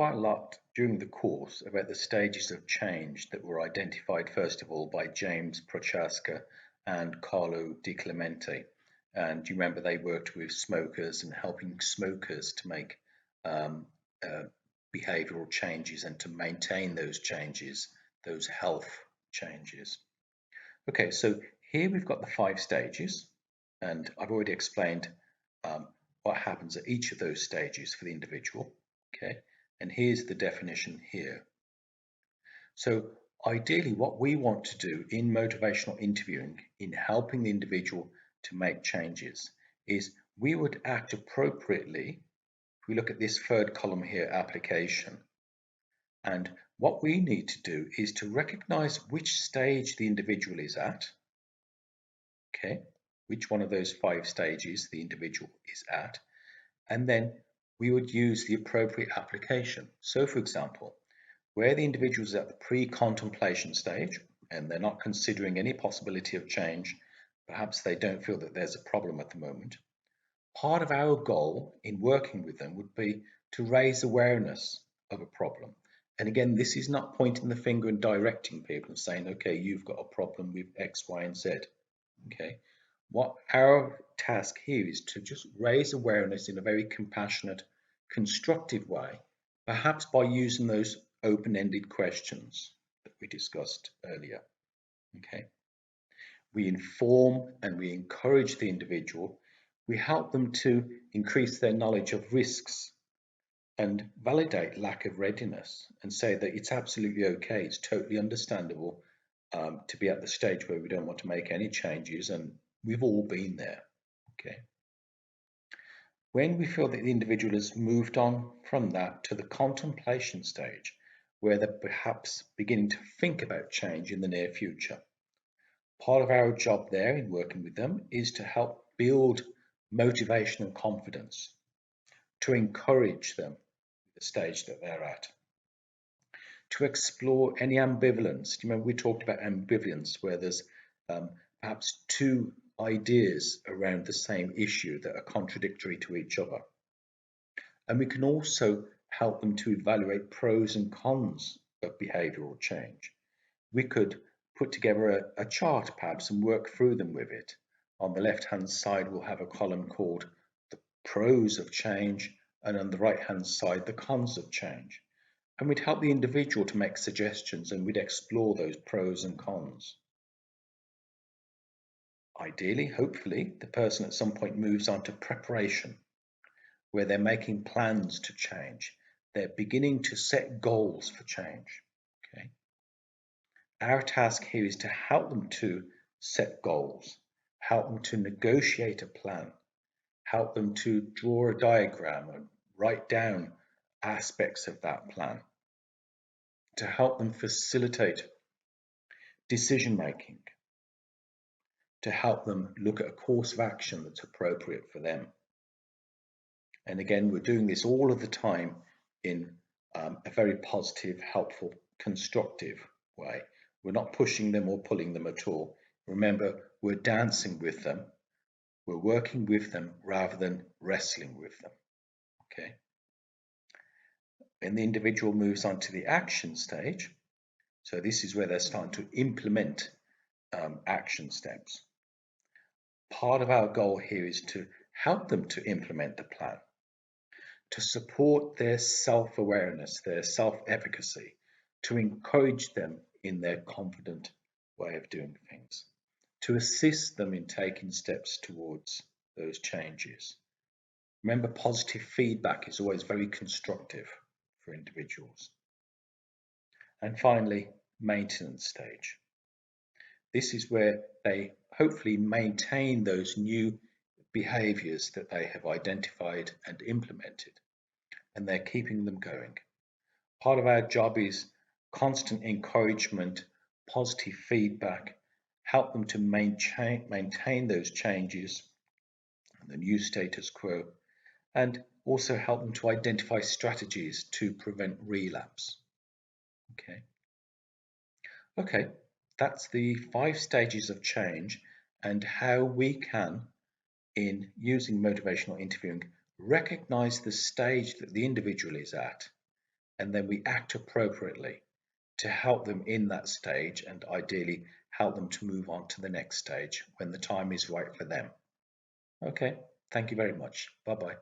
quite a lot during the course about the stages of change that were identified first of all by James Prochaska and Carlo Di Clemente. And you remember they worked with smokers and helping smokers to make um, uh, behavioral changes and to maintain those changes, those health changes. Okay, so here we've got the 5 stages, and I've already explained um, what happens at each of those stages for the individual. Okay, and here's the definition here. So ideally, what we want to do in motivational interviewing, in helping the individual to make changes, is we would act appropriately. If we look at this third column here, application, and what we need to do is to recognize which stage the individual is at. Okay, which one of those 5 stages the individual is at, and then we would use the appropriate application. So for example, where the individual is at the pre-contemplation stage and they're not considering any possibility of change, perhaps they don't feel that there's a problem at the moment, part of our goal in working with them would be to raise awareness of a problem. And again, this is not pointing the finger and directing people and saying, okay, you've got a problem with X, Y, and Z. Okay, what our task here is to just raise awareness in a very compassionate, constructive way, perhaps by using those open-ended questions that we discussed earlier. Okay, we inform and we encourage the individual. We help them to increase their knowledge of risks and validate lack of readiness and say that it's absolutely okay, it's totally understandable to be at the stage where we don't want to make any changes, and we've all been there. Okay. When we feel that the individual has moved on from that to the contemplation stage, where they're perhaps beginning to think about change in the near future, part of our job there in working with them is to help build motivation and confidence, to encourage them at the stage that they're at, to explore any ambivalence. Do you remember we talked about ambivalence, where there's perhaps two ideas around the same issue that are contradictory to each other? And we can also help them to evaluate pros and cons of behavioral change. We could put together a chart perhaps and work through them with it. On the left hand side, we'll have a column called the pros of change, and on the right hand side, the cons of change. And we'd help the individual to make suggestions and we'd explore those pros and cons. Ideally, hopefully, the person at some point moves on to preparation, where they're making plans to change. They're beginning to set goals for change. Okay. Our task here is to help them to set goals, help them to negotiate a plan, help them to draw a diagram and write down aspects of that plan, to help them facilitate decision making, to help them look at a course of action that's appropriate for them. And again, we're doing this all of the time in a very positive, helpful, constructive way. We're not pushing them or pulling them at all. Remember, we're dancing with them. We're working with them rather than wrestling with them. Okay. When the individual moves on to the action stage, so this is where they're starting to implement action steps. Part of our goal here is to help them to implement the plan, to support their self-awareness, their self-efficacy, to encourage them in their confident way of doing things, to assist them in taking steps towards those changes. Remember, positive feedback is always very constructive for individuals. And finally, maintenance stage. This is where they hopefully maintain those new behaviors that they have identified and implemented, and they're keeping them going. Part of our job is constant encouragement, positive feedback, help them to maintain those changes, the new status quo, and also help them to identify strategies to prevent relapse. Okay, that's the 5 stages of change and how we can, in using motivational interviewing, recognize the stage that the individual is at and then we act appropriately to help them in that stage and ideally help them to move on to the next stage when the time is right for them. Okay, thank you very much. Bye bye.